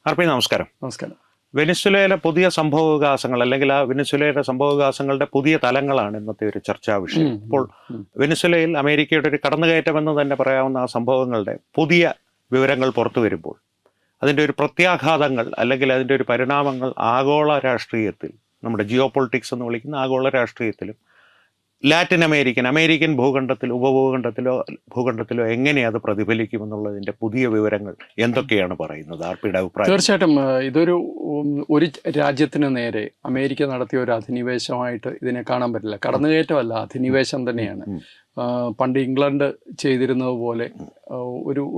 RP നമസ്കാരം. നമസ്കാരം. വെനിസ്വേലയിലെ പുതിയ സംഭവവികാസങ്ങൾ അല്ലെങ്കിൽ ആ വെനിസ്വേലയുടെ സംഭവവികാസങ്ങളുടെ പുതിയ തലങ്ങളാണ് ഇന്നത്തെ ഒരു ചർച്ചാ വിഷയം. ഇപ്പോൾ വെനിസ്വേലയിൽ അമേരിക്കയുടെ ഒരു കടന്നുകയറ്റമെന്ന് തന്നെ പറയാവുന്ന ആ സംഭവങ്ങളുടെ പുതിയ വിവരങ്ങൾ പുറത്തു വരുമ്പോൾ അതിൻ്റെ ഒരു പ്രത്യാഘാതങ്ങൾ അല്ലെങ്കിൽ അതിൻ്റെ ഒരു പരിണാമങ്ങൾ ആഗോള രാഷ്ട്രീയത്തിൽ, നമ്മുടെ ജിയോ പൊളിറ്റിക്സ് എന്ന് വിളിക്കുന്ന ആഗോള രാഷ്ട്രീയത്തിലും ലാറ്റിൻ അമേരിക്കൻ ഭൂഖണ്ഡത്തിലോ എങ്ങനെ അത് പ്രതിഫലിക്കുമെന്നുള്ളതിൻ്റെ പുതിയ വിവരങ്ങൾ എന്തൊക്കെയാണ് പറയുന്നത്? ആർപിയുടെ അഭിപ്രായം? തീർച്ചയായിട്ടും ഒരു രാജ്യത്തിന് നേരെ അമേരിക്ക നടത്തിയ ഒരു അധിനിവേശമായിട്ട് ഇതിനെ കാണാൻ പറ്റില്ല. കടന്നുകയറ്റമല്ല, അധിനിവേശം തന്നെയാണ്. പണ്ട് ഇംഗ്ലണ്ട് ചെയ്തിരുന്നത് പോലെ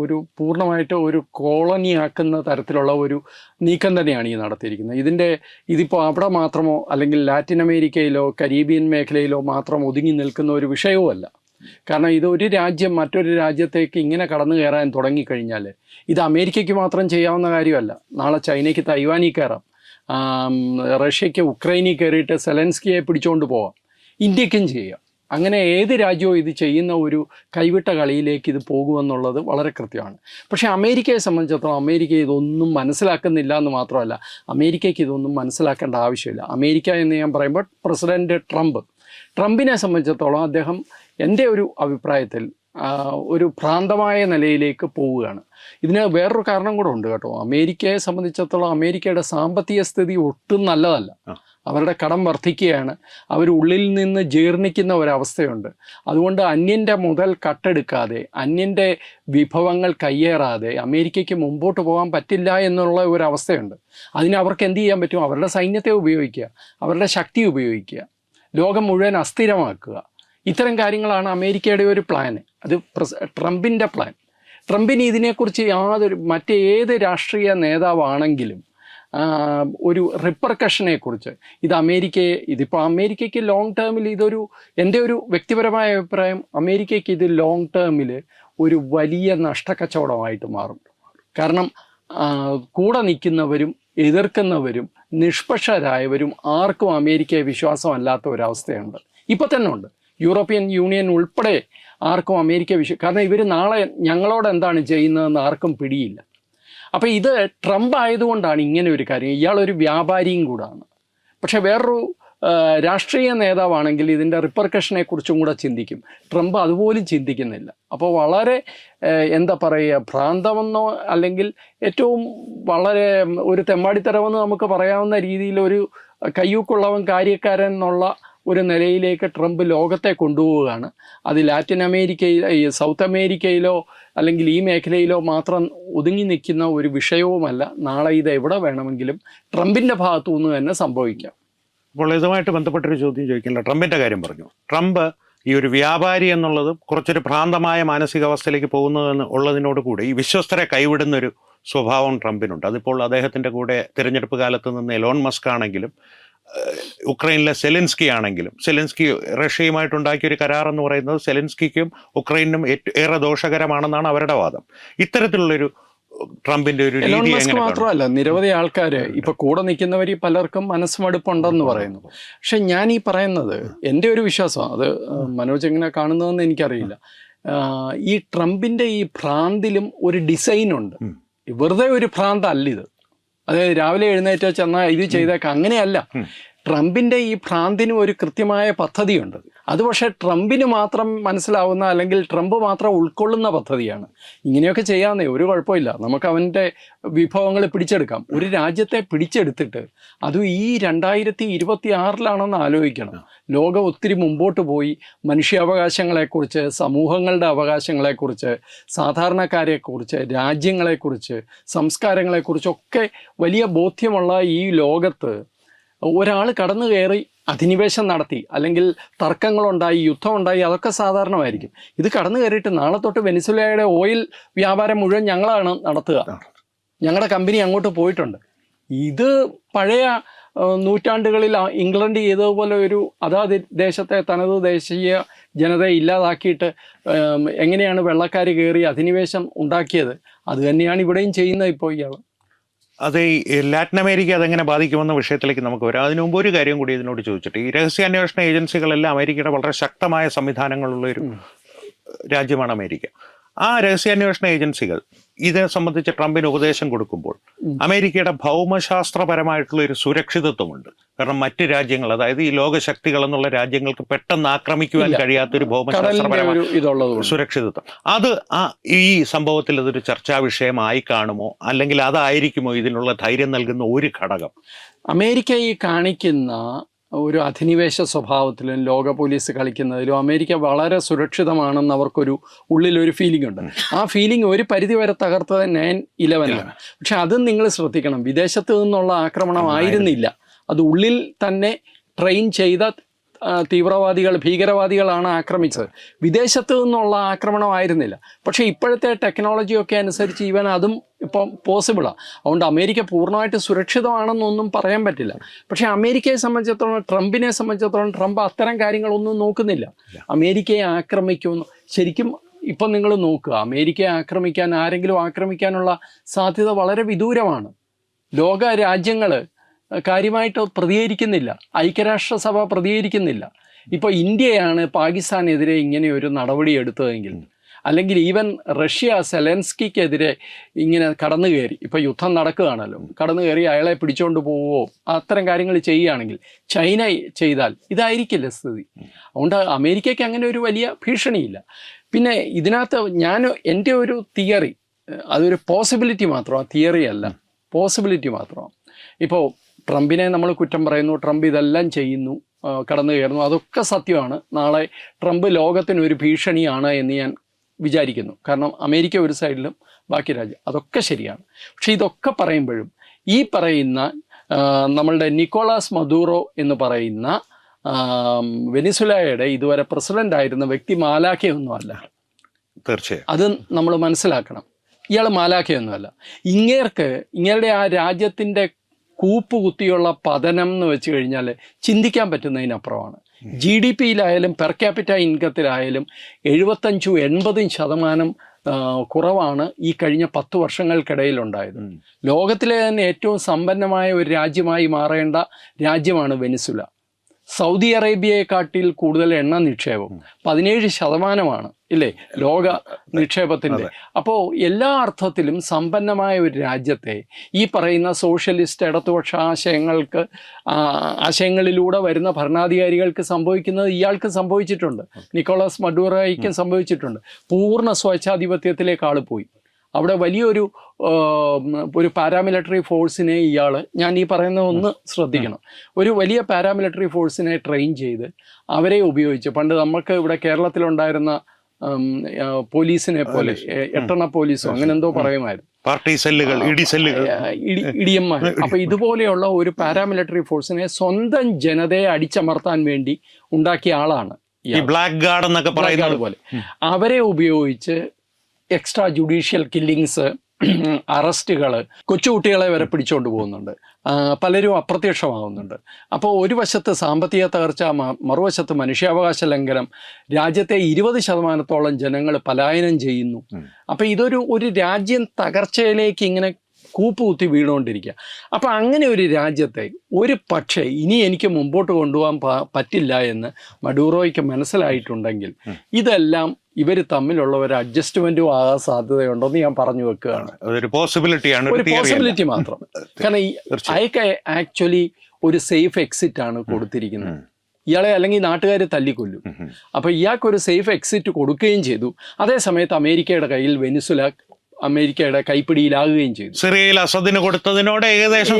ഒരു പൂർണ്ണമായിട്ട് ഒരു കോളനിയാക്കുന്ന തരത്തിലുള്ള ഒരു നീക്കം തന്നെയാണ് ഈ നടത്തിയിരിക്കുന്നത്. ഇതിപ്പോൾ അവിടെ മാത്രമോ അല്ലെങ്കിൽ ലാറ്റിൻ അമേരിക്കയിലോ കരീബിയൻ മേഖലയിലോ മാത്രം ഒതുങ്ങി നിൽക്കുന്ന ഒരു വിഷയവുമല്ല. കാരണം ഒരു രാജ്യം മറ്റൊരു രാജ്യത്തേക്ക് ഇങ്ങനെ കടന്നു കയറാൻ തുടങ്ങിക്കഴിഞ്ഞാൽ ഇത് അമേരിക്കയ്ക്ക് മാത്രം ചെയ്യാവുന്ന കാര്യമല്ല. നാളെ ചൈനയ്ക്ക് തൈവാനിൽ കയറാം, റഷ്യയ്ക്ക് ഉക്രൈനിൽ കയറിയിട്ട് സെലൻസ്കിയെ പിടിച്ചുകൊണ്ട് പോവാം, ഇന്ത്യക്കും ചെയ്യാം. അങ്ങനെ ഏത് രാജ്യവും ഇത് ചെയ്യുന്ന ഒരു കൈവിട്ട കളിയിലേക്ക് ഇത് പോകുമെന്നുള്ളത് വളരെ കൃത്യമാണ്. പക്ഷേ അമേരിക്കയെ സംബന്ധിച്ചിടത്തോളം അമേരിക്ക ഇതൊന്നും മനസ്സിലാക്കുന്നില്ല എന്ന് മാത്രമല്ല, അമേരിക്കയ്ക്ക് ഇതൊന്നും മനസ്സിലാക്കേണ്ട ആവശ്യമില്ല. അമേരിക്ക എന്ന് ഞാൻ പറയുമ്പോൾ പ്രസിഡൻറ്റ് ട്രംപിനെ സംബന്ധിച്ചിടത്തോളം അദ്ദേഹം എൻ്റെ ഒരു അഭിപ്രായത്തിൽ ഒരു ഭ്രാന്തമായ നിലയിലേക്ക് പോവുകയാണ്. ഇതിന് വേറൊരു കാരണം കൂടെ ഉണ്ട് കേട്ടോ. അമേരിക്കയെ സംബന്ധിച്ചിടത്തോളം അമേരിക്കയുടെ സാമ്പത്തിക സ്ഥിതി ഒട്ടും നല്ലതല്ല. അവരുടെ കടം വർദ്ധിക്കുകയാണ്. അവർ ഉള്ളിൽ നിന്ന് ജീർണിക്കുന്ന ഒരവസ്ഥയുണ്ട്. അതുകൊണ്ട് അന്യൻ്റെ മുതൽ കട്ടെടുക്കാതെ, അന്യൻ്റെ വിഭവങ്ങൾ കയ്യേറാതെ അമേരിക്കയ്ക്ക് മുമ്പോട്ട് പോകാൻ പറ്റില്ല എന്നുള്ള ഒരവസ്ഥയുണ്ട്. അതിന് അവർക്ക് എന്ത് ചെയ്യാൻ പറ്റും? അവരുടെ സൈന്യത്തെ ഉപയോഗിക്കുക, അവരുടെ ശക്തി ഉപയോഗിക്കുക, ലോകം മുഴുവൻ അസ്ഥിരമാക്കുക. ഇത്തരം കാര്യങ്ങളാണ് അമേരിക്കയുടെ ഒരു പ്ലാൻ. അത് ട്രംപിൻ്റെ പ്ലാൻ. ട്രംപിന് ഇതിനെക്കുറിച്ച് മറ്റേത് രാഷ്ട്രീയ നേതാവാണെങ്കിലും ഒരു റിപ്പർക്കഷനെക്കുറിച്ച് ഇതിപ്പോൾ അമേരിക്കയ്ക്ക് ലോങ് ടേമിൽ എൻ്റെ ഒരു വ്യക്തിപരമായ അഭിപ്രായം, അമേരിക്കയ്ക്ക് ഇത് ലോങ് ടേമിൽ ഒരു വലിയ നഷ്ടക്കച്ചവടമായിട്ട് മാറും. കാരണം കൂടെ നിൽക്കുന്നവരും എതിർക്കുന്നവരും നിഷ്പക്ഷരായവരും ആർക്കും അമേരിക്കയെ വിശ്വാസമല്ലാത്ത ഒരവസ്ഥയുണ്ട്. ഇപ്പോൾ തന്നെ ഉണ്ട്. യൂറോപ്യൻ യൂണിയൻ ഉൾപ്പെടെ ആർക്കും അമേരിക്ക കാരണം ഇവർ നാളെ ഞങ്ങളോട് എന്താണ് ചെയ്യുന്നതെന്ന് ആർക്കും പിടിയില്ല. അപ്പോൾ ഇത് ട്രംപ് ആയതുകൊണ്ടാണ് ഇങ്ങനെ ഒരു കാര്യം. ഇയാളൊരു വ്യാപാരിയും കൂടാണ്. പക്ഷേ വേറൊരു രാഷ്ട്രീയ നേതാവാണെങ്കിൽ ഇതിൻ്റെ റിപ്പർക്കഷനെക്കുറിച്ചും കൂടെ ചിന്തിക്കും. ട്രംപ് അതുപോലും ചിന്തിക്കുന്നില്ല. അപ്പോൾ വളരെ എന്താ പറയുക, ഭ്രാന്തമെന്നോ അല്ലെങ്കിൽ ഏറ്റവും വളരെ ഒരു തെമ്മാടിത്തരമെന്ന് നമുക്ക് പറയാവുന്ന രീതിയിലൊരു കയ്യൂക്കുള്ളവൻ കാര്യക്കാരൻ എന്നുള്ള ഒരു നിലയിലേക്ക് ട്രംപ് ലോകത്തെ കൊണ്ടുപോവുകയാണ്. അത് ലാറ്റിൻ അമേരിക്കയിൽ, സൗത്ത് അമേരിക്കയിലോ അല്ലെങ്കിൽ ഈ മേഖലയിലോ മാത്രം ഒതുങ്ങി നിൽക്കുന്ന ഒരു വിഷയവുമല്ല. നാളെ ഇത് എവിടെ വേണമെങ്കിലും ട്രംപിൻ്റെ ഭാഗത്തു നിന്ന് തന്നെ സംഭവിക്കാം. അപ്പോൾ ഇതുമായിട്ട് ബന്ധപ്പെട്ടൊരു ചോദ്യം ചോദിക്കില്ല. ട്രംപിൻ്റെ കാര്യം പറഞ്ഞു. ട്രംപ് ഈ ഒരു വ്യാപാരി എന്നുള്ളത് കുറച്ചൊരു ഭ്രാന്തമായ മാനസികാവസ്ഥയിലേക്ക് പോകുന്നതെന്ന് ഉള്ളതിനോട് കൂടി ഈ വിശ്വസ്തരെ കൈവിടുന്നൊരു സ്വഭാവം ട്രംപിനുണ്ട്. അതിപ്പോൾ അദ്ദേഹത്തിൻ്റെ കൂടെ തിരഞ്ഞെടുപ്പ് കാലത്ത് നിന്ന് എലോൺ മസ്ക് ആണെങ്കിലും ഉക്രൈനിലെ സെലൻസ്കി റഷ്യയുമായിട്ടുണ്ടാക്കിയൊരു കരാർ എന്ന് പറയുന്നത് സെലൻസ്കിക്കും ഉക്രൈനും ഏറെ ദോഷകരമാണെന്നാണ് അവരുടെ വാദം. ഇത്തരത്തിലുള്ളൊരു ട്രംപിന്റെ ഒരു രീതി മാത്രമല്ല, നിരവധി ആൾക്കാർ ഇപ്പൊ കൂടെ നിൽക്കുന്നവർ പലർക്കും മനസ്സുമടുപ്പുണ്ടെന്ന് പറയുന്നു. പക്ഷെ ഞാൻ ഈ പറയുന്നത് എൻ്റെ ഒരു വിശ്വാസം, അത് മനോജ് എങ്ങനെ കാണുന്നതെന്ന് എനിക്കറിയില്ല. ഈ ട്രംപിന്റെ ഈ ഭ്രാന്തിലും ഒരു ഡിസൈനുണ്ട്. വെറുതെ ഒരു ഭ്രാന്തല്ല ഇത്. അതായത് രാവിലെ എഴുന്നേറ്റ് ചെന്നാൽ ഇത് ചെയ്തേക്കാം, അങ്ങനെയല്ല. ട്രംപിൻ്റെ ഈ ഭ്രാന്തിനും ഒരു കൃത്യമായ പദ്ധതിയുണ്ട്. അത് പക്ഷേ ട്രംപിന് മാത്രം മനസ്സിലാവുന്ന അല്ലെങ്കിൽ ട്രംപ് മാത്രം ഉൾക്കൊള്ളുന്ന പദ്ധതിയാണ്. ഇങ്ങനെയൊക്കെ ചെയ്യാവുന്നേ, ഒരു കുഴപ്പമില്ല. നമുക്ക് അവൻ്റെ വിഭവങ്ങൾ പിടിച്ചെടുക്കാം. ഒരു രാജ്യത്തെ പിടിച്ചെടുത്തിട്ട് അതും ഈ 2026 ആലോചിക്കണം. ലോകം ഒത്തിരി മുമ്പോട്ട് പോയി. മനുഷ്യാവകാശങ്ങളെക്കുറിച്ച്, സമൂഹങ്ങളുടെ അവകാശങ്ങളെക്കുറിച്ച്, സാധാരണക്കാരെക്കുറിച്ച്, രാജ്യങ്ങളെക്കുറിച്ച്, സംസ്കാരങ്ങളെക്കുറിച്ചൊക്കെ വലിയ ബോധ്യമുള്ള ഈ ലോകത്ത് ഒരാൾ കടന്നു കയറി അധിനിവേശം നടത്തി അല്ലെങ്കിൽ തർക്കങ്ങളുണ്ടായി, യുദ്ധമുണ്ടായി, അതൊക്കെ സാധാരണമായിരിക്കും. ഇത് കടന്നു കയറിയിട്ട് നാളെ തൊട്ട് വെനിസ്വേലയുടെ ഓയിൽ വ്യാപാരം മുഴുവൻ ഞങ്ങളാണ് നടത്തുക, ഞങ്ങളുടെ കമ്പനി അങ്ങോട്ട് പോയിട്ടുണ്ട്. ഇത് പഴയ നൂറ്റാണ്ടുകളിൽ ഇംഗ്ലണ്ട് ചെയ്തതുപോലെ അതാത് ദേശത്തെ തനത് ദേശീയ ജനതയെ ഇല്ലാതാക്കിയിട്ട് എങ്ങനെയാണ് വെള്ളക്കാർ കയറി അധിനിവേശം ഉണ്ടാക്കിയത്, അത് തന്നെയാണ് ഇവിടെയും ചെയ്യുന്നത് ഇപ്പോൾ ഇയാൾ. അത് ഈ ലാറ്റിൻ അമേരിക്ക അതെങ്ങനെ ബാധിക്കുമെന്ന വിഷയത്തിലേക്ക് നമുക്ക് വരാം. അതിനു മുമ്പ് ഒരു കാര്യം കൂടി ഇതിനോട് ചോദിച്ചിട്ട്, ഈ രഹസ്യാന്വേഷണ ഏജൻസികളെല്ലാം അമേരിക്കയുടെ വളരെ ശക്തമായ സംവിധാനങ്ങളുള്ളൊരു രാജ്യമാണ് അമേരിക്ക. ആ രഹസ്യാന്വേഷണ ഏജൻസികൾ ഇതിനെ സംബന്ധിച്ച് ട്രംപിന് ഉപദേശം കൊടുക്കുമ്പോൾ അമേരിക്കയുടെ ഭൗമശാസ്ത്രപരമായിട്ടുള്ള ഒരു സുരക്ഷിതത്വമുണ്ട്. കാരണം മറ്റ് രാജ്യങ്ങൾ, അതായത് ഈ ലോകശക്തികൾ എന്നുള്ള രാജ്യങ്ങൾക്ക് പെട്ടെന്ന് ആക്രമിക്കുവാൻ കഴിയാത്തൊരു ഭൗമശാസ്ത്രപരമായ സുരക്ഷിതത്വം, അത് ഈ സംഭവത്തിൽ അതൊരു ചർച്ചാ വിഷയമായി കാണുമോ, അല്ലെങ്കിൽ അതായിരിക്കുമോ ഇതിനുള്ള ധൈര്യം നൽകുന്ന ഒരു ഘടകം? അമേരിക്ക ഈ കാണിക്കുന്ന ഒരു അധിനിവേശ സ്വഭാവത്തിലും ലോക പോലീസ് കളിക്കുന്നതിലും അമേരിക്ക വളരെ സുരക്ഷിതമാണെന്ന് അവർക്കൊരു ഉള്ളിലൊരു ഫീലിംഗ് ഉണ്ട്. ആ ഫീലിംഗ് ഒരു പരിധിവരെ തകർത്തത് 9/11 പക്ഷെ അതും നിങ്ങൾ ശ്രദ്ധിക്കണം, വിദേശത്ത് നിന്നുള്ള ആക്രമണമായിരുന്നില്ല, അത് ഉള്ളിൽ തന്നെ ട്രെയിൻ ചെയ്ത തീവ്രവാദികൾ, ഭീകരവാദികളാണ് ആക്രമിച്ചത്. വിദേശത്ത് നിന്നുള്ള ആക്രമണമായിരുന്നില്ല. പക്ഷേ ഇപ്പോഴത്തെ ടെക്നോളജിയൊക്കെ അനുസരിച്ച് ഈവൻ അതും ഇപ്പം പോസിബിളാണ്. അതുകൊണ്ട് അമേരിക്ക പൂർണ്ണമായിട്ട് സുരക്ഷിതമാണെന്നൊന്നും പറയാൻ പറ്റില്ല. പക്ഷേ അമേരിക്കയെ സംബന്ധിച്ചിടത്തോളം, ട്രംപിനെ സംബന്ധിച്ചിടത്തോളം, ട്രംപ് അത്തരം കാര്യങ്ങളൊന്നും നോക്കുന്നില്ല. അമേരിക്കയെ ആക്രമിക്കുമെന്ന് ശരിക്കും ഇപ്പം നിങ്ങൾ നോക്കുക, അമേരിക്കയെ ആക്രമിക്കാൻ, ആരെങ്കിലും ആക്രമിക്കാനുള്ള സാധ്യത വളരെ വിദൂരമാണ്. ലോക രാജ്യങ്ങൾ കാര്യമായിട്ട് പ്രതികരിക്കുന്നില്ല, ഐക്യരാഷ്ട്രസഭ പ്രതികരിക്കുന്നില്ല. ഇപ്പോൾ ഇന്ത്യയാണ് പാകിസ്ഥാനെതിരെ ഇങ്ങനെ ഒരു നടപടി എടുത്തതെങ്കിൽ, അല്ലെങ്കിൽ ഈവൻ റഷ്യ സെലൻസ്കിക്കെതിരെ ഇങ്ങനെ കടന്നു കയറി, ഇപ്പോൾ യുദ്ധം നടക്കുകയാണല്ലോ, കടന്നു കയറി അയാളെ പിടിച്ചുകൊണ്ട് പോവുകയോ അത്തരം കാര്യങ്ങൾ ചെയ്യുകയാണെങ്കിൽ, ചൈന ചെയ്താൽ ഇതായിരിക്കില്ല സ്ഥിതി. അതുകൊണ്ട് അമേരിക്കയ്ക്ക് അങ്ങനെ ഒരു വലിയ ഭീഷണിയില്ല. പിന്നെ ഇതിനകത്ത് എൻ്റെ ഒരു തിയറി, അതൊരു പോസിബിലിറ്റി മാത്രമാണ്, തിയറി അല്ല, പോസിബിലിറ്റി മാത്രമാണ്. ഇപ്പോൾ ട്രംപിനെ നമ്മൾ കുറ്റം പറയുന്നു, ട്രംപ് ഇതെല്ലാം ചെയ്യുന്നു, കടന്നു കയറുന്നു, അതൊക്കെ സത്യമാണ്. നാളെ ട്രംപ് ലോകത്തിനൊരു ഭീഷണിയാണ് എന്ന് ഞാൻ വിചാരിക്കുന്നു. കാരണം അമേരിക്ക ഒരു സൈഡിലും ബാക്കി രാജ്യം, അതൊക്കെ ശരിയാണ്. പക്ഷേ ഇതൊക്കെ പറയുമ്പോഴും ഈ പറയുന്ന നമ്മളുടെ നിക്കോളാസ് മദൂറോ എന്ന് പറയുന്ന വെനിസുലയുടെ ഇതുവരെ പ്രസിഡന്റ് ആയിരുന്ന വ്യക്തി മാലാഖയൊന്നുമല്ല. തീർച്ചയായും അത് നമ്മൾ മനസ്സിലാക്കണം. ഇയാൾ മാലാഖയൊന്നുമല്ല. ഇങ്ങേരുടെ ആ രാജ്യത്തിൻ്റെ കൂപ്പുകുത്തിയുള്ള പതനം എന്ന് വെച്ച് കഴിഞ്ഞാൽ ചിന്തിക്കാൻ പറ്റുന്നതിനപ്പുറമാണ്. GDP-യിലായാലും പെർ ക്യാപിറ്റ ഇൻകത്തിലായാലും 75-80% കുറവാണ് ഈ കഴിഞ്ഞ 10 വർഷങ്ങൾക്കിടയിലുണ്ടായത്. ലോകത്തിലെ തന്നെ ഏറ്റവും സമ്പന്നമായ ഒരു രാജ്യമായി മാറേണ്ട രാജ്യമാണ് വെനിസുല. സൗദി അറേബ്യയെക്കാട്ടിൽ കൂടുതൽ എണ്ണ നിക്ഷേപം 17% ഇല്ലേ ലോക നിക്ഷേപത്തിൻ്റെ. അപ്പോൾ എല്ലാ അർത്ഥത്തിലും സമ്പന്നമായ ഒരു രാജ്യത്തെ ഈ പറയുന്ന സോഷ്യലിസ്റ്റ് ഇടതുപക്ഷ ആശയങ്ങളിലൂടെ വരുന്ന ഭരണാധികാരികൾക്ക് സംഭവിക്കുന്നത് ഇയാൾക്ക് സംഭവിച്ചിട്ടുണ്ട്, നിക്കോളാസ് മഡൂറോയ്ക്കും സംഭവിച്ചിട്ടുണ്ട്. പൂർണ്ണ സ്വേച്ഛാധിപത്യത്തിലേക്ക് ആൾ പോയി. അവിടെ വലിയൊരു പാരാമിലിറ്ററി ഫോഴ്സിനെ ഞാൻ ഈ പറയുന്നത് ഒന്ന് ശ്രദ്ധിക്കണം, ഒരു വലിയ പാരാമിലിറ്ററി ഫോഴ്സിനെ ട്രെയിൻ ചെയ്ത് അവരെ ഉപയോഗിച്ച്, പണ്ട് നമുക്ക് ഇവിടെ കേരളത്തിലുണ്ടായിരുന്ന പോലീസിനെ പോലെ 8 പോലീസോ അങ്ങനെ എന്തോ പറയുമായിരുന്നു, പാർട്ടി സെല്ലുകൾ, ഇടിയന്മാർ. അപ്പൊ ഇതുപോലെയുള്ള ഒരു പാരാമിലിറ്ററി ഫോഴ്സിനെ സ്വന്തം ജനതയെ അടിച്ചമർത്താൻ വേണ്ടി ഉണ്ടാക്കിയ ആളാണ് ബ്ലാക്ക് ഗാർഡ് എന്നൊക്കെ പറയുന്നത് പോലെ. അവരെ ഉപയോഗിച്ച് എക്സ്ട്രാ ജുഡീഷ്യൽ കില്ലിങ്സ്, അറസ്റ്റുകൾ, കൊച്ചുകുട്ടികളെ വരെ പിടിച്ചുകൊണ്ട് പോകുന്നുണ്ട്, പലരും അപ്രത്യക്ഷമാവുന്നുണ്ട്. അപ്പോൾ ഒരു വശത്ത് സാമ്പത്തിക തകർച്ച, മറുവശത്ത് മനുഷ്യാവകാശ ലംഘനം, രാജ്യത്തെ 20% ജനങ്ങൾ പലായനം ചെയ്യുന്നു. അപ്പോൾ ഒരു രാജ്യം തകർച്ചയിലേക്ക് ഇങ്ങനെ കൂപ്പുകുത്തി വീണുകൊണ്ടിരിക്കുക. അപ്പോൾ അങ്ങനെ ഒരു രാജ്യത്തെ പക്ഷേ ഇനി എനിക്ക് മുമ്പോട്ട് കൊണ്ടുപോകാൻ പറ്റില്ല എന്ന് മഡൂറോയ്ക്ക് മനസ്സിലായിട്ടുണ്ടെങ്കിൽ ഇതെല്ലാം ഇവർ തമ്മിലുള്ള ഒരു അഡ്ജസ്റ്റ്മെന്റും ആകാൻ സാധ്യതയുണ്ടെന്ന് ഞാൻ പറഞ്ഞു വെക്കുകയാണ്. ഒരു പോസിബിലിറ്റി മാത്രം. കാരണം അയാൾക്ക് ആക്ച്വലി ഒരു സേഫ് എക്സിറ്റ് ആണ് കൊടുത്തിരിക്കുന്നത്. ഇയാളെ അല്ലെങ്കിൽ നാട്ടുകാർ തല്ലിക്കൊല്ലും. അപ്പോൾ ഇയാൾക്കൊരു സേഫ് എക്സിറ്റ് കൊടുക്കുകയും ചെയ്തു. അതേസമയത്ത് അമേരിക്കയുടെ കയ്യിൽ വെനിസുല അമേരിക്കയുടെ കൈപ്പിടിയിലാകുകയും ചെയ്തു. സിറിയയിൽ അസദിന് കൊടുത്തതിനോട് ഏകദേശം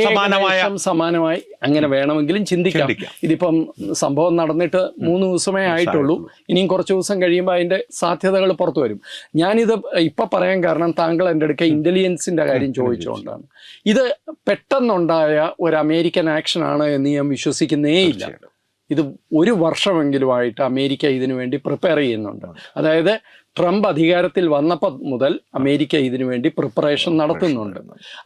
സമാനമായി അങ്ങനെ വേണമെങ്കിലും ചിന്തിക്കാം. ഇതിപ്പം സംഭവം നടന്നിട്ട് 3 ദിവസമേ ആയിട്ടുള്ളൂ. ഇനിയും കുറച്ച് ദിവസം കഴിയുമ്പോൾ അതിൻ്റെ സാധ്യതകൾ പുറത്തു വരും. ഞാനിത് ഇപ്പം പറയാൻ കാരണം താങ്കൾ എൻ്റെ അടുക്ക ഇൻ്റലിജൻസിൻ്റെ കാര്യം ചോദിച്ചുകൊണ്ടാണ്. ഇത് പെട്ടെന്നുണ്ടായ ഒരു അമേരിക്കൻ ആക്ഷനാണ് എന്ന് ഞാൻ വിശ്വസിക്കുന്നേയില്ല. ഇത് 1 വർഷമെങ്കിലുമായിട്ട് അമേരിക്ക ഇതിനു വേണ്ടി പ്രിപ്പയർ ചെയ്യുന്നുണ്ട്. അതായത് ട്രംപ് അധികാരത്തിൽ വന്നപ്പോൾ മുതൽ അമേരിക്ക ഇതിനു വേണ്ടി പ്രിപ്പറേഷൻ നടത്തുന്നുണ്ട്.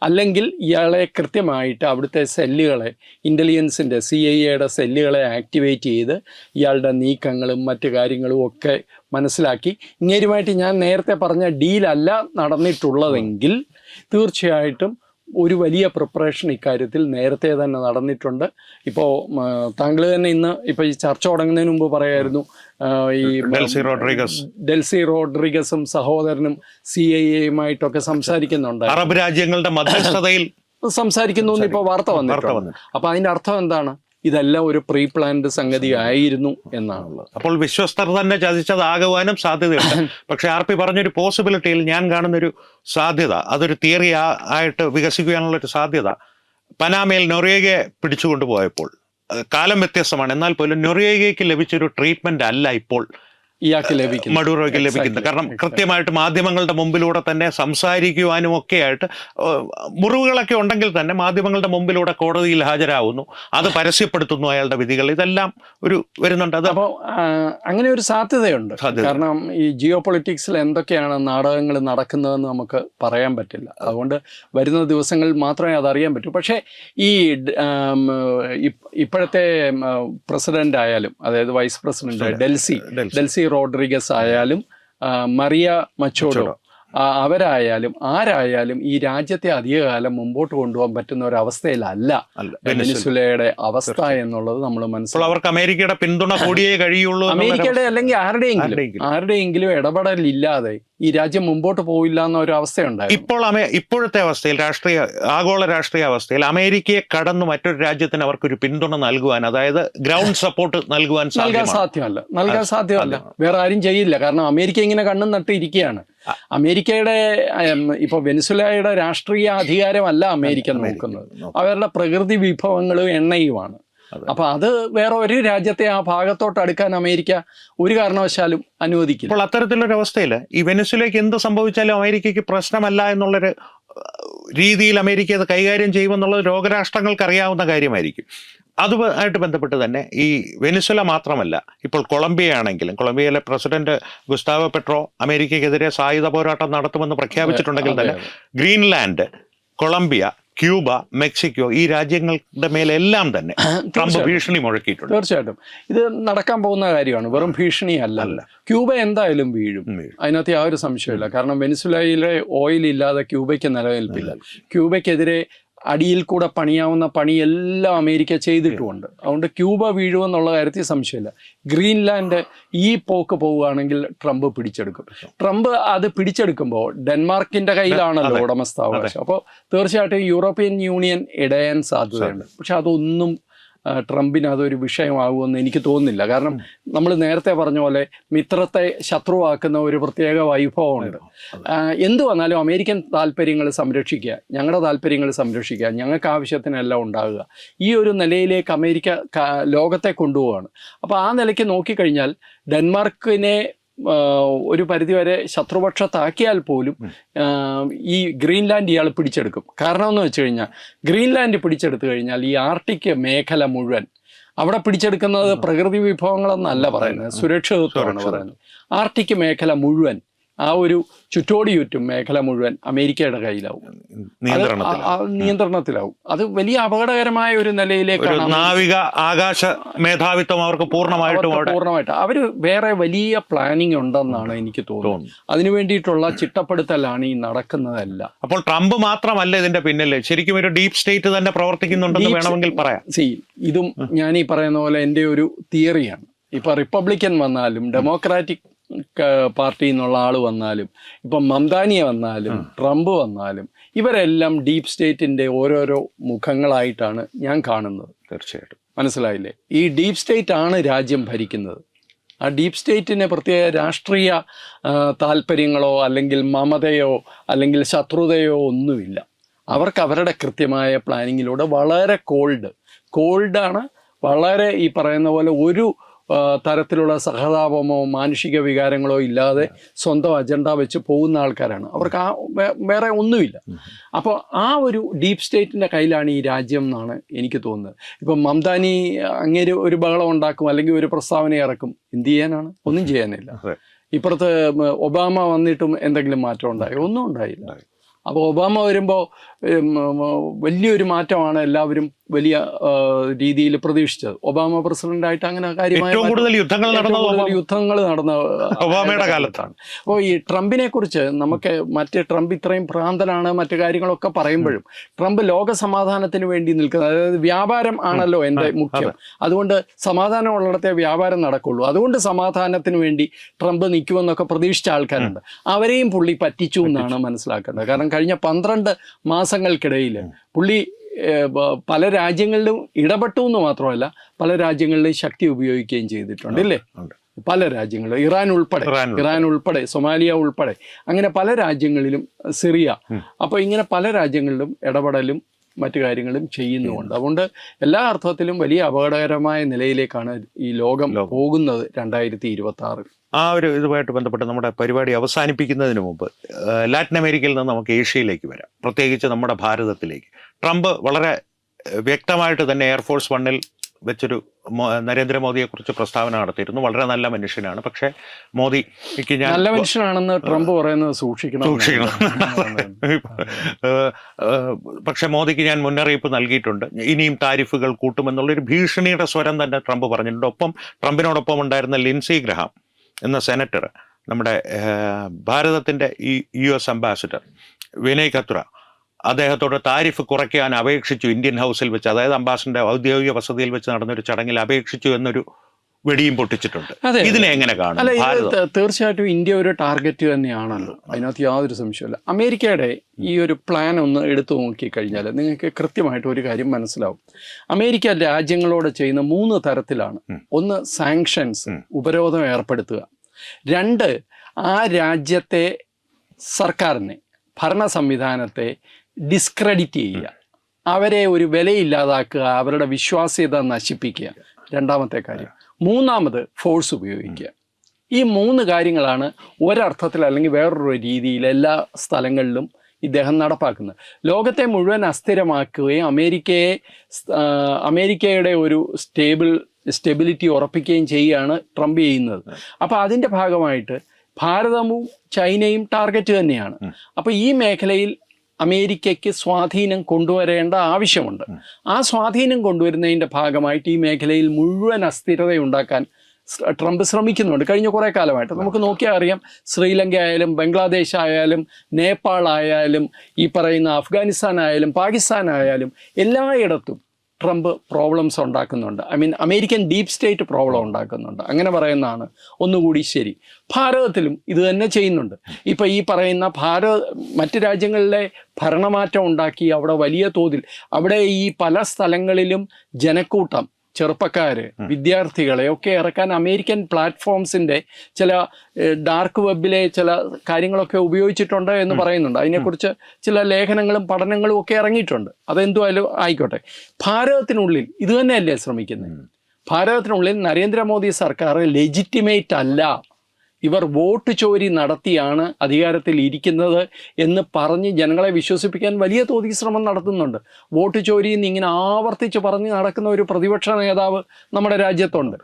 അല്ലെങ്കിൽ ഇയാളെ കൃത്യമായിട്ട് അവിടുത്തെ സെല്ലുകളെ, ഇൻ്റലിജൻസിൻ്റെ CIA സെല്ലുകളെ ആക്ടിവേറ്റ് ചെയ്ത് ഇയാളുടെ നീക്കങ്ങളും മറ്റു കാര്യങ്ങളും ഒക്കെ മനസ്സിലാക്കി, ഇങ്ങേരുമായിട്ട് ഞാൻ നേരത്തെ പറഞ്ഞ ഡീലല്ല നടന്നിട്ടുള്ളതെങ്കിൽ തീർച്ചയായിട്ടും ഒരു വലിയ പ്രിപ്പറേഷൻ ഇക്കാര്യത്തിൽ നേരത്തെ തന്നെ നടന്നിട്ടുണ്ട്. ഇപ്പോൾ താങ്കൾ തന്നെ ഇന്ന് ഇപ്പോൾ ഈ ചർച്ച തുടങ്ങുന്നതിന് മുമ്പ് പറയായിരുന്നു, ഈ ഡെൽസി റോഡ്രിഗസും സഹോദരനും CIA സംസാരിക്കുന്നുണ്ട്, അറബ് രാജ്യങ്ങളുടെ മധ്യസ്ഥതയിൽ സംസാരിക്കുന്നു എന്ന് ഇപ്പോൾ വാർത്ത വന്നിട്ടുണ്ട്. അപ്പൊ അതിന്റെ അർത്ഥം എന്താണ്? ഇതെല്ലാം ഒരു പ്രീ പ്ലാൻഡ് സംഗതി ആയിരുന്നു എന്നാണുള്ളത്. അപ്പോൾ വിശ്വസ്തർ തന്നെ ചതിച്ചതാകുവാനും സാധ്യതയുണ്ട്. പക്ഷെ RP പറഞ്ഞൊരു പോസിബിലിറ്റിയിൽ ഞാൻ കാണുന്നൊരു സാധ്യത, അതൊരു തിയറി ആയിട്ട് വികസിക്കാനുള്ളൊരു സാധ്യത, പനാമയിൽ നൊറിയേഗയെ പിടിച്ചുകൊണ്ടുപോയപ്പോൾ കാലം വ്യത്യസ്തമാണ്, എന്നാൽ പോലും നൊറിയേഗയ്ക്ക് ലഭിച്ചൊരു ട്രീറ്റ്മെന്റ് അല്ല ഇപ്പോൾ ഇയാൾക്ക് ലഭിക്കുന്നത്, മഡൂറോയ്ക്ക് ലഭിക്കുന്നത്. കാരണം കൃത്യമായിട്ട് മാധ്യമങ്ങളുടെ മുമ്പിലൂടെ തന്നെ സംസാരിക്കുവാനും ഒക്കെ ആയിട്ട് മുറിവുകളൊക്കെ ഉണ്ടെങ്കിൽ തന്നെ മാധ്യമങ്ങളുടെ മുമ്പിലൂടെ കോടതിയിൽ ഹാജരാകുന്നു, അത് പരസ്യപ്പെടുത്തുന്നു അയാളുടെ വിധികൾ, ഇതെല്ലാം ഒരു വരുന്നുണ്ട്. അത് അപ്പോൾ അങ്ങനെ ഒരു സാധ്യതയുണ്ട്. കാരണം ഈ ജിയോ പൊളിറ്റിക്സിൽ എന്തൊക്കെയാണ് നാടകങ്ങൾ നടക്കുന്നതെന്ന് നമുക്ക് പറയാൻ പറ്റില്ല. അതുകൊണ്ട് വരുന്ന ദിവസങ്ങളിൽ മാത്രമേ അതറിയാൻ പറ്റൂ. പക്ഷേ ഈ ഇപ്പോഴത്തെ പ്രസിഡന്റ് ആയാലും, അതായത് വൈസ് പ്രസിഡന്റ് ഡെൽസി റോഡ്രിഗസ് ആയാലും മറിയ മച്ചോഡോ അവരായാലും ആരായാലും ഈ രാജ്യത്തെ അധികകാലം മുമ്പോട്ട് കൊണ്ടുപോകാൻ പറ്റുന്ന ഒരു അവസ്ഥയിലല്ല വെനിസുലയുടെ അവസ്ഥ എന്നുള്ളത് നമ്മൾ മനസ്സിലാക്കും. അവർക്ക് അമേരിക്കയുടെ പിന്തുണ കൂടിയേ കഴിയുള്ളൂ. അമേരിക്കയുടെ അല്ലെങ്കിൽ ആരുടെയെങ്കിലും ഇടപെടലില്ലാതെ ഈ രാജ്യം മുമ്പോട്ട് പോയില്ല എന്ന ഒരു അവസ്ഥയുണ്ടായിരുന്നു. ഇപ്പോഴത്തെ അവസ്ഥയിൽ ആഗോള രാഷ്ട്രീയ അവസ്ഥയിൽ അമേരിക്കയെ കടന്ന് മറ്റൊരു രാജ്യത്തിന് അവർക്കൊരു പിന്തുണ നൽകുവാൻ, അതായത് ഗ്രൗണ്ട് സപ്പോർട്ട് നൽകാൻ സാധ്യമല്ല. വേറെ ആരും ചെയ്യില്ല. കാരണം അമേരിക്ക ഇങ്ങനെ കണ്ണും നട്ട് ഇരിക്കുകയാണ്. അമേരിക്കയുടെ ഇപ്പൊ വെനിസുലയുടെ രാഷ്ട്രീയ അധികാരമല്ല അമേരിക്ക നോക്കുന്നത്, അവരുടെ പ്രകൃതി വിഭവങ്ങളും എണ്ണയുമാണ്. അപ്പൊ അത് വേറെ ഒരു രാജ്യത്തെ ആ ഭാഗത്തോട്ട് അടുക്കാൻ അമേരിക്ക ഒരു കാരണവശാലും അനുവദിക്കില്ല. അപ്പോൾ അത്തരത്തിലൊരു അവസ്ഥയിൽ ഈ വെനിസുലയ്ക്ക് എന്ത് സംഭവിച്ചാലും അമേരിക്കയ്ക്ക് പ്രശ്നമല്ല എന്നുള്ളൊരു രീതിയിൽ അമേരിക്ക അത് കൈകാര്യം ചെയ്യുമെന്നുള്ളത് ലോകരാഷ്ട്രങ്ങൾക്ക് അറിയാവുന്ന കാര്യമായിരിക്കും. അതുമായിട്ട് ബന്ധപ്പെട്ട് തന്നെ ഈ വെനിസുല മാത്രമല്ല, ഇപ്പോൾ കൊളംബിയ ആണെങ്കിലും കൊളംബിയയിലെ പ്രസിഡന്റ് ഗുസ്താവോ പെട്രോ അമേരിക്കയ്ക്കെതിരെ സായുധ പോരാട്ടം നടത്തുമെന്ന് പ്രഖ്യാപിച്ചിട്ടുണ്ടെങ്കിൽ തന്നെ ഗ്രീൻലാൻഡ്, കൊളംബിയ, ക്യൂബ, മെക്സിക്കോ ഈ രാജ്യങ്ങളുടെ മേലെല്ലാം തന്നെ ട്രംപ് ഭീഷണി മുഴക്കിയിട്ടുണ്ട്. തീർച്ചയായിട്ടും ഇത് നടക്കാൻ പോകുന്ന കാര്യമാണ്, വെറും ഭീഷണി അല്ല. ക്യൂബ എന്തായാലും വീഴും, അതിനകത്ത് യാതൊരു സംശയമില്ല. കാരണം വെനിസുലയിലെ ഓയിൽ ഇല്ലാതെ ക്യൂബയ്ക്ക് നിലനിൽപ്പില്ല. ക്യൂബയ്ക്കെതിരെ അടിയിൽ കൂടെ പണിയാവുന്ന പണിയെല്ലാം അമേരിക്ക ചെയ്തിട്ടുമുണ്ട്. അതുകൊണ്ട് ക്യൂബ വീഴുമെന്നുള്ള കാര്യത്തിൽ സംശയമില്ല. ഗ്രീൻലാൻഡ് ഈ പോക്ക് പോവുകയാണെങ്കിൽ ട്രംപ് പിടിച്ചെടുക്കും. ട്രംപ് അത് പിടിച്ചെടുക്കുമ്പോൾ ഡെൻമാർക്കിന്റെ കയ്യിലാണല്ലോ ഉടമസ്ഥാവകാശം. അപ്പോൾ തീർച്ചയായിട്ടും യൂറോപ്യൻ യൂണിയൻ ഇടയാൻ സാധ്യതയുണ്ട്. പക്ഷെ അതൊന്നും ട്രംപിന് അതൊരു വിഷയമാകുമെന്ന് എനിക്ക് തോന്നുന്നില്ല. കാരണം നമ്മൾ നേരത്തെ പറഞ്ഞ പോലെ മിത്രത്തെ ശത്രുവാക്കുന്ന ഒരു പ്രത്യേക വൈഭവമുണ്ട്. എന്തു വന്നാലും അമേരിക്കൻ താല്പര്യങ്ങൾ സംരക്ഷിക്കുക, ഞങ്ങളുടെ താല്പര്യങ്ങൾ സംരക്ഷിക്കുക, ഞങ്ങൾക്ക് ആവശ്യത്തിനെല്ലാം ഉണ്ടാകുക, ഈ ഒരു നിലയിലേക്ക് അമേരിക്ക ലോകത്തെ കൊണ്ടുപോവുകയാണ്. അപ്പോൾ ആ നിലയ്ക്ക് നോക്കിക്കഴിഞ്ഞാൽ ഡെൻമാർക്കിനെ ഒരു പരിധിവരെ ശത്രുപക്ഷത്താക്കിയാൽ പോലും ഈ ഗ്രീൻലാൻഡ് ഇയാൾ പിടിച്ചെടുക്കും. കാരണം എന്ന് വെച്ച് കഴിഞ്ഞാൽ ഗ്രീൻലാൻഡ് പിടിച്ചെടുത്തു കഴിഞ്ഞാൽ ഈ ആർട്ടിക് മേഖല മുഴുവൻ, അവിടെ പിടിച്ചെടുക്കുന്നത് പ്രകൃതി വിഭവങ്ങളെന്നല്ല പറയുന്നത്, സുരക്ഷിതത്വമാണ് പറയുന്നത്. ആർട്ടിക് മേഖല മുഴുവൻ, ആ ഒരു ചുറ്റോടി ചുറ്റും മേഖല മുഴുവൻ അമേരിക്കയുടെ കയ്യിലാവും, നിയന്ത്രണത്തിലാവും. അത് വലിയ അപകടകരമായ ഒരു നിലയിലേക്കാണ്. നാവിക ആകാശ മേധാവിത്വം അവർക്ക് പൂർണ്ണമായിട്ട് അവര് വേറെ വലിയ പ്ലാനിങ് ഉണ്ടെന്നാണ് എനിക്ക് തോന്നുന്നത്. അതിനു വേണ്ടിയിട്ടുള്ള ചിട്ടപ്പെടുത്തലാണ് ഈ നടക്കുന്നതല്ല. അപ്പോൾ ട്രംപ് മാത്രമല്ല ഇതിന്റെ പിന്നിൽ, ശരിക്കും ഒരു ഡീപ് സ്റ്റേറ്റ് തന്നെ പ്രവർത്തിക്കുന്നുണ്ടെന്ന് വേണമെങ്കിൽ പറയാം. ഇതും ഞാൻ ഈ പറയുന്ന പോലെ എൻ്റെ ഒരു തിയറിയാണ്. ഇപ്പൊ റിപ്പബ്ലിക്കൻ വന്നാലും ഡെമോക്രാറ്റിക് പാർട്ടി എന്നുള്ള ആൾ വന്നാലും, ഇപ്പം മംദാനിയ വന്നാലും ട്രംപ് വന്നാലും, ഇവരെല്ലാം ഡീപ് സ്റ്റേറ്റിൻ്റെ ഓരോരോ മുഖങ്ങളായിട്ടാണ് ഞാൻ കാണുന്നത്. തീർച്ചയായിട്ടും മനസ്സിലായില്ലേ? ഈ ഡീപ് സ്റ്റേറ്റ് ആണ് രാജ്യം ഭരിക്കുന്നത്. ആ ഡീപ് സ്റ്റേറ്റിന് പ്രത്യേക രാഷ്ട്രീയ താല്പര്യങ്ങളോ അല്ലെങ്കിൽ മമതയോ അല്ലെങ്കിൽ ശത്രുതയോ ഒന്നുമില്ല. അവർക്ക് അവരുടെ കൃത്യമായ പ്ലാനിങ്ങിലൂടെ വളരെ കോൾഡാണ്, വളരെ ഈ പറയുന്ന പോലെ ഒരു തരത്തിലുള്ള സഹതാപമോ മാനുഷിക വികാരങ്ങളോ ഇല്ലാതെ സ്വന്തം അജണ്ട വെച്ച് പോകുന്ന ആൾക്കാരാണ്. അവർക്ക് വേറെ ഒന്നുമില്ല. അപ്പോൾ ആ ഒരു ഡീപ് സ്റ്റേറ്റിൻ്റെ കയ്യിലാണ് ഈ രാജ്യം എന്നാണ് എനിക്ക് തോന്നുന്നത്. ഇപ്പം മംദാനി അങ്ങേര് ഒരു ബഹളം ഉണ്ടാക്കും, അല്ലെങ്കിൽ ഒരു പ്രസ്താവന ഇറക്കും, എന്ത് ചെയ്യാനാണ്? ഒന്നും ചെയ്യാനില്ല. ഇപ്പുറത്ത് ഒബാമ വന്നിട്ടും എന്തെങ്കിലും മാറ്റം ഉണ്ടായോ? ഒന്നും ഉണ്ടായില്ല. അപ്പോൾ ഒബാമ വരുമ്പോൾ വലിയൊരു മാറ്റമാണ് എല്ലാവരും വലിയ രീതിയിൽ പ്രതീക്ഷിച്ചത്. ഒബാമ പ്രസിഡന്റായിട്ട് അങ്ങനെ കാര്യമായ ഏറ്റവും കൂടുതൽ യുദ്ധങ്ങൾ നടന്ന ഒബാമയുടെ കാലത്താണ്. അപ്പോൾ ഈ ട്രംപിനെ കുറിച്ച് നമുക്ക് ട്രംപ് ഇത്രയും ഭ്രാന്തനാണ് മറ്റു കാര്യങ്ങളൊക്കെ പറയുമ്പോഴും ട്രംപ് ലോക സമാധാനത്തിന് വേണ്ടി നിൽക്കുന്നത്, അതായത് വ്യാപാരം ആണല്ലോ എൻ്റെ മുഖ്യം, അതുകൊണ്ട് സമാധാനം ഉള്ളിടത്തെ വ്യാപാരം നടക്കുള്ളൂ, അതുകൊണ്ട് സമാധാനത്തിന് വേണ്ടി ട്രംപ് നിൽക്കുമെന്നൊക്കെ പ്രതീക്ഷിച്ച ആൾക്കാരുണ്ട്. അവരെയും പുള്ളി പറ്റിച്ചു എന്നാണ് മനസ്സിലാക്കേണ്ടത്. കാരണം കഴിഞ്ഞ 12 മാസങ്ങൾക്കിടയിൽ പുള്ളി പല രാജ്യങ്ങളിലും ഇടപെട്ടു എന്ന് മാത്രമല്ല പല രാജ്യങ്ങളിലും ശക്തി ഉപയോഗിക്കുകയും ചെയ്തിട്ടുണ്ട്, ഇല്ലേ? പല രാജ്യങ്ങളിലും, ഇറാൻ ഉൾപ്പെടെ സൊമാലിയ ഉൾപ്പെടെ അങ്ങനെ പല രാജ്യങ്ങളിലും, സിറിയ, അപ്പോൾ ഇങ്ങനെ പല രാജ്യങ്ങളിലും ഇടപെടലും മറ്റു കാര്യങ്ങളും ചെയ്യുന്നുമുണ്ട്. അതുകൊണ്ട് എല്ലാ അർത്ഥത്തിലും വലിയ അപകടകരമായ നിലയിലേക്കാണ് ഈ ലോകം പോകുന്നത് 2026. ആ ഒരു ഇതുമായിട്ട് ബന്ധപ്പെട്ട് നമ്മുടെ പരിപാടി അവസാനിപ്പിക്കുന്നതിന് മുമ്പ് ലാറ്റിൻ അമേരിക്കയിൽ നിന്ന് നമുക്ക് ഏഷ്യയിലേക്ക് വരാം, പ്രത്യേകിച്ച് നമ്മുടെ ഭാരതത്തിലേക്ക്. ട്രംപ് വളരെ വ്യക്തമായിട്ട് തന്നെ എയർഫോഴ്സ് 1-ൽ വെച്ചൊരു നരേന്ദ്രമോദിയെക്കുറിച്ച് പ്രസ്താവന നടത്തിയിരുന്നു. വളരെ നല്ല മനുഷ്യനാണ്, പക്ഷേ മോദിക്ക് ഞാൻ നല്ല മനുഷ്യനാണെന്ന് ട്രംപ് പറയുന്നത് സൂക്ഷിക്കണം. പക്ഷെ മോദിക്ക് ഞാൻ മുന്നറിയിപ്പ് നൽകിയിട്ടുണ്ട്, ഇനിയും താരിഫുകൾ കൂട്ടുമെന്നുള്ളൊരു ഭീഷണിയുടെ സ്വരം തന്നെ ട്രംപ് പറഞ്ഞിട്ടുണ്ട്. ഒപ്പം ട്രംപിനോടൊപ്പം ഉണ്ടായിരുന്ന ലിൻസി ഗ്രഹാം എന്ന സെനറ്റർ, നമ്മുടെ ഭാരതത്തിൻ്റെ US അംബാസിഡർ വിനയ് കത്ര, അദ്ദേഹത്തോട് താരിഫ് കുറയ്ക്കാൻ അപേക്ഷിച്ചു ഇന്ത്യൻ ഹൗസിൽ വെച്ച്, അതായത് അംബാസിഡറിന്റെ ഔദ്യോഗിക വസതിയിൽ വെച്ച് നടന്നൊരു ചടങ്ങിൽ അപേക്ഷിച്ചു എന്നൊരു വെടിയും പൊട്ടിച്ചിട്ടുണ്ട്. ഇതിനെ എങ്ങനെ കാണും? അല്ല, തീർച്ചയായിട്ടും ഇന്ത്യ ഒരു ടാർഗറ്റ് തന്നെയാണല്ലോ, അതിനകത്ത് യാതൊരു സംശയമില്ല. അമേരിക്കയുടെ ഈ ഒരു പ്ലാൻ ഒന്ന് എടുത്തു നോക്കിക്കഴിഞ്ഞാൽ നിങ്ങൾക്ക് കൃത്യമായിട്ട് ഒരു കാര്യം മനസ്സിലാവും. അമേരിക്ക രാജ്യങ്ങളോട് ചെയ്യുന്ന 3 തരത്തിലാണ്. ഒന്ന്, സാങ്ഷൻസ്, ഉപരോധം ഏർപ്പെടുത്തുക. 2, ആ രാജ്യത്തെ സർക്കാരിനെ, ഭരണ സംവിധാനത്തെ ഡിസ്ക്രെഡിറ്റ് ചെയ്യുക, അവരെ ഒരു വിലയില്ലാതാക്കുക, അവരുടെ വിശ്വാസ്യത നശിപ്പിക്കുക, രണ്ടാമത്തെ കാര്യം. 3ാമത് ഫോഴ്സ് ഉപയോഗിക്കുക. ഈ 3 കാര്യങ്ങളാണ് ഒരർത്ഥത്തിൽ അല്ലെങ്കിൽ വേറൊരു രീതിയിൽ എല്ലാ സ്ഥലങ്ങളിലും ഇദ്ദേഹം നടപ്പാക്കുന്നത്. ലോകത്തെ മുഴുവൻ അസ്ഥിരമാക്കുകയും അമേരിക്കയുടെ ഒരു സ്റ്റെബിലിറ്റി ഉറപ്പിക്കുകയും ചെയ്യുകയാണ് ട്രംപ് ചെയ്യുന്നത്. അപ്പോൾ അതിൻ്റെ ഭാഗമായിട്ട് ഭാരതവും ചൈനയും ടാർഗറ്റ് തന്നെയാണ്. അപ്പോൾ ഈ മേഖലയിൽ അമേരിക്കയ്ക്ക് സ്വാധീനം കൊണ്ടുവരേണ്ട ആവശ്യമുണ്ട്. ആ സ്വാധീനം കൊണ്ടുവരുന്നതിൻ്റെ ഭാഗമായിട്ട് ഈ മേഖലയിൽ മുഴുവൻ അസ്ഥിരതയുണ്ടാക്കാൻ ട്രംപ് ശ്രമിക്കുന്നുണ്ട് കഴിഞ്ഞ കുറേ കാലമായിട്ട്. നമുക്ക് നോക്കിയാൽ അറിയാം, ശ്രീലങ്ക ആയാലും ബംഗ്ലാദേശ് ആയാലും നേപ്പാൾ ആയാലും ഈ പറയുന്ന അഫ്ഗാനിസ്ഥാൻ ആയാലും പാകിസ്ഥാൻ ആയാലും എല്ലായിടത്തും ട്രംപ് പ്രോബ്ലംസ് ഉണ്ടാക്കുന്നുണ്ട്. അമേരിക്കൻ ഡീപ് സ്റ്റേറ്റ് പ്രോബ്ലം ഉണ്ടാക്കുന്നുണ്ട്. അങ്ങനെ പറയുന്നതാണ് ഒന്നുകൂടി ശരി. ഭാരതത്തിലും ഇത് തന്നെ ചെയ്യുന്നുണ്ട്. ഇപ്പം ഈ പറയുന്ന മറ്റ് രാജ്യങ്ങളിലെ ഭരണമാറ്റം ഉണ്ടാക്കി അവിടെ വലിയ തോതിൽ അവിടെ ഈ പല സ്ഥലങ്ങളിലും ജനക്കൂട്ടം, ചെറുപ്പക്കാർ, വിദ്യാർത്ഥികളെ ഒക്കെ ഇറക്കാൻ അമേരിക്കൻ പ്ലാറ്റ്ഫോംസിൻ്റെ ചില ഡാർക്ക് വെബിലെ ചില കാര്യങ്ങളൊക്കെ ഉപയോഗിച്ചിട്ടുണ്ട് എന്ന് പറയുന്നുണ്ട്. അതിനെക്കുറിച്ച് ചില ലേഖനങ്ങളും പഠനങ്ങളും ഒക്കെ ഇറങ്ങിയിട്ടുണ്ട്. അതെന്തുമായാലും ആയിക്കോട്ടെ, ഭാരതത്തിനുള്ളിൽ ഇത് തന്നെയല്ലേ ശ്രമിക്കുന്നത്? ഭാരതത്തിനുള്ളിൽ നരേന്ദ്രമോദി സർക്കാർ ലെജിറ്റിമേറ്റ് അല്ല, ഇവർ വോട്ട് ചോരി നടത്തിയാണ് അധികാരത്തിൽ ഇരിക്കുന്നത് എന്ന് പറഞ്ഞ് ജനങ്ങളെ വിശ്വസിപ്പിക്കാൻ വലിയ തോതിൽ ശ്രമം നടത്തുന്നുണ്ട്. വോട്ട് ചോരി എന്ന് ഇങ്ങനെ ആവർത്തിച്ച് പറഞ്ഞ് നടക്കുന്ന ഒരു പ്രതിപക്ഷ നേതാവ് നമ്മുടെ രാജ്യത്തുണ്ട്.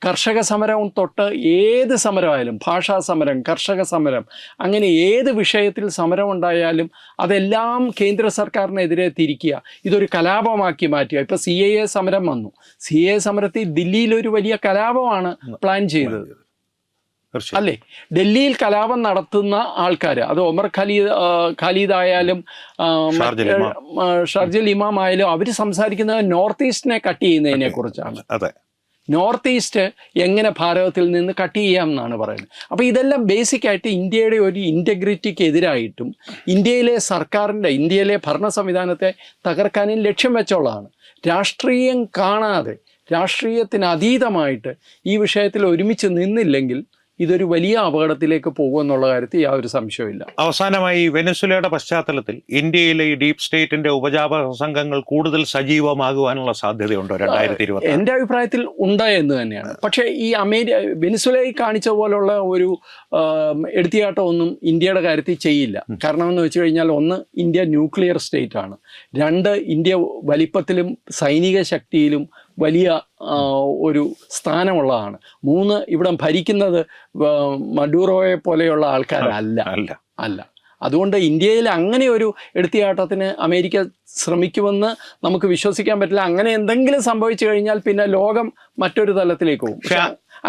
കർഷക സമരം തൊട്ട് ഏത് സമരമായാലും, ഭാഷാ സമരം, കർഷക സമരം, അങ്ങനെ ഏത് വിഷയത്തിൽ സമരം ഉണ്ടായാലും അതെല്ലാം കേന്ദ്ര സർക്കാരിനെതിരെ തിരിക്കുക, ഇതൊരു കലാപമാക്കി മാറ്റുക. ഇപ്പോൾ CAA സമരം വന്നു. CAA സമരത്തിൽ ദില്ലിയിലൊരു വലിയ കലാപമാണ് പ്ലാൻ ചെയ്തത്, അല്ലേ? ഡൽഹിയിൽ കലാപം നടത്തുന്ന ആൾക്കാർ, അത് ഒമർ ഖാലിദ് ആയാലും ഷർജിൽ ഇമാം ആയാലും, അവർ സംസാരിക്കുന്നത് നോർത്ത് ഈസ്റ്റിനെ കട്ട് ചെയ്യുന്നതിനെ കുറിച്ചാണ്. നോർത്ത് ഈസ്റ്റ് എങ്ങനെ ഭാരതത്തിൽ നിന്ന് കട്ട് ചെയ്യാം എന്നാണ് പറയുന്നത്. അപ്പോൾ ഇതെല്ലാം ബേസിക്കായിട്ട് ഇന്ത്യയുടെ ഒരു ഇൻറ്റഗ്രിറ്റിക്ക് എതിരായിട്ടും ഇന്ത്യയിലെ ഭരണ സംവിധാനത്തെ തകർക്കാനും ലക്ഷ്യം വെച്ചുള്ളതാണ്. രാഷ്ട്രീയം കാണാതെ, രാഷ്ട്രീയത്തിന് അതീതമായിട്ട് ഈ വിഷയത്തിൽ ഒരുമിച്ച് നിന്നില്ലെങ്കിൽ ഇതൊരു വലിയ അപകടത്തിലേക്ക് പോകുമെന്നുള്ള കാര്യത്തിൽ യാതൊരു സംശയമില്ല. അവസാനമായി, വെനസ്വേലയുടെ പശ്ചാത്തലത്തിൽ ഇന്ത്യയിലെ ഈ ഡീപ് സ്റ്റേറ്റിന്റെ ഉപജാപക സംഘങ്ങൾ കൂടുതൽ സജീവമാകുവാനുള്ള സാധ്യതയുണ്ടോ 2020? എൻ്റെ അഭിപ്രായത്തിൽ ഉണ്ട് എന്ന് തന്നെയാണ്. പക്ഷേ ഈ വെനസ്വേലയിൽ കാണിച്ച പോലുള്ള ഒരു എടുത്തിയാട്ടമൊന്നും ഇന്ത്യയുടെ കാര്യത്തിൽ ചെയ്യില്ല. കാരണം എന്ന് വെച്ച് കഴിഞ്ഞാൽ, ഒന്ന്, ഇന്ത്യ ന്യൂക്ലിയർ സ്റ്റേറ്റ് ആണ്. 2, ഇന്ത്യ വലിപ്പത്തിലും സൈനിക ശക്തിയിലും വലിയ ഒരു സ്ഥാനമുള്ളതാണ്. 3, ഇവിടെ ഭരിക്കുന്നത് മഡൂറോയെ പോലെയുള്ള ആൾക്കാരല്ല. അതുകൊണ്ട് ഇന്ത്യയിൽ അങ്ങനെ ഒരു എടുത്തിയാട്ടത്തിന് അമേരിക്ക ശ്രമിക്കുമെന്ന് നമുക്ക് വിശ്വസിക്കാൻ പറ്റില്ല. അങ്ങനെ എന്തെങ്കിലും സംഭവിച്ചു കഴിഞ്ഞാൽ പിന്നെ ലോകം മറ്റൊരു തലത്തിലേക്ക് പോകും. പക്ഷെ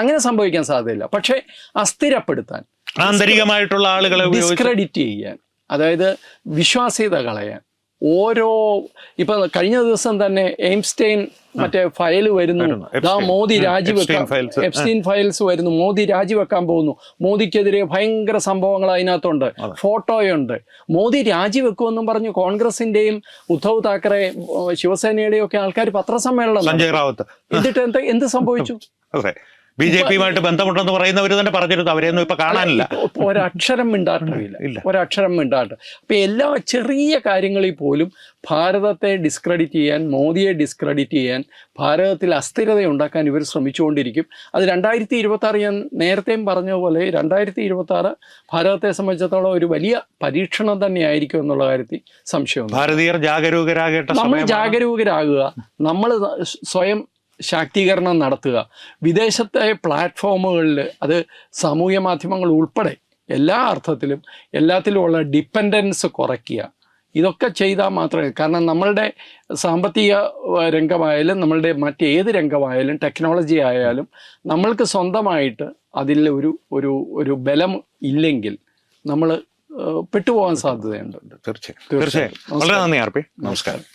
അങ്ങനെ സംഭവിക്കാൻ സാധ്യതയില്ല. പക്ഷേ അസ്ഥിരപ്പെടുത്താൻ, ആന്തരികമായിട്ടുള്ള ആളുകളെ ഡിസ്ക്രെഡിറ്റ് ചെയ്യാൻ, അതായത് വിശ്വാസ്യത കളയാൻ, ഓരോ ഇപ്പൊ കഴിഞ്ഞ ദിവസം തന്നെ എയിംസ്റ്റൈൻ മറ്റേ ഫയൽ വരുന്നു, മോദി രാജിവെക്കാൻ, എപ്സ്റ്റീൻ ഫയൽസ് വരുന്നു, മോദി രാജിവെക്കാൻ പോകുന്നു, മോദിക്കെതിരെ ഭയങ്കര സംഭവങ്ങൾ അതിനകത്തുണ്ട്, ഫോട്ടോയുണ്ട്. മോദി രാജിവെക്കുമെന്നും പറഞ്ഞു കോൺഗ്രസിന്റെയും ഉദ്ധവ് താക്കറെ ശിവസേനയുടെയും ഒക്കെ ആൾക്കാർ പത്രസമ്മേളനം, സഞ്ജയ് റാവത്ത്. എന്നിട്ട് എന്ത് സംഭവിച്ചു? BJP-യുമായിട്ട് ബന്ധമുണ്ടെന്ന് പറയുന്നവർ തന്നെ പറഞ്ഞിരുന്നു, അവരെയൊന്നും ഇപ്പൊ കാണാനില്ല. ഒരക്ഷരം മിണ്ടാട്ടമില്ല, ഒരക്ഷരം മിണ്ടാട്ടം. അപ്പൊ എല്ലാ ചെറിയ കാര്യങ്ങളിൽ പോലും ഭാരതത്തെ ഡിസ്ക്രെഡിറ്റ് ചെയ്യാൻ, മോദിയെ ഡിസ്ക്രെഡിറ്റ് ചെയ്യാൻ, ഭാരതത്തിൽ അസ്ഥിരത ഉണ്ടാക്കാൻ ഇവർ ശ്രമിച്ചുകൊണ്ടിരിക്കും. അത് 2026 ഞാൻ നേരത്തെയും പറഞ്ഞ പോലെ 2026 ഭാരതത്തെ സംബന്ധിച്ചിടത്തോളം ഒരു വലിയ പരീക്ഷണം തന്നെയായിരിക്കും എന്നുള്ള കാര്യത്തിൽ സംശയമുണ്ട്. ഭാരതീയർ ജാഗരൂകരാകേണ്ട, നമ്മൾ ജാഗരൂകരാകുക, നമ്മൾ സ്വയം ശാക്തീകരണം നടത്തുക, വിദേശത്തെ പ്ലാറ്റ്ഫോമുകളിൽ, അത് സാമൂഹ്യ മാധ്യമങ്ങൾ ഉൾപ്പെടെ എല്ലാ അർത്ഥത്തിലും എല്ലാത്തിലുമുള്ള ഡിപ്പെൻഡൻസ് കുറയ്ക്കുക. ഇതൊക്കെ ചെയ്താൽ മാത്രമേ, കാരണം നമ്മളുടെ സാമ്പത്തിക രംഗമായാലും നമ്മളുടെ മറ്റേത് രംഗമായാലും ടെക്നോളജി ആയാലും നമ്മൾക്ക് സ്വന്തമായിട്ട് അതിൽ ഒരു ബലം ഇല്ലെങ്കിൽ നമ്മൾ പെട്ടുപോകാൻ സാധ്യതയുണ്ട്. തീർച്ചയായും. വളരെ നന്ദി ആർ പി. നമസ്കാരം.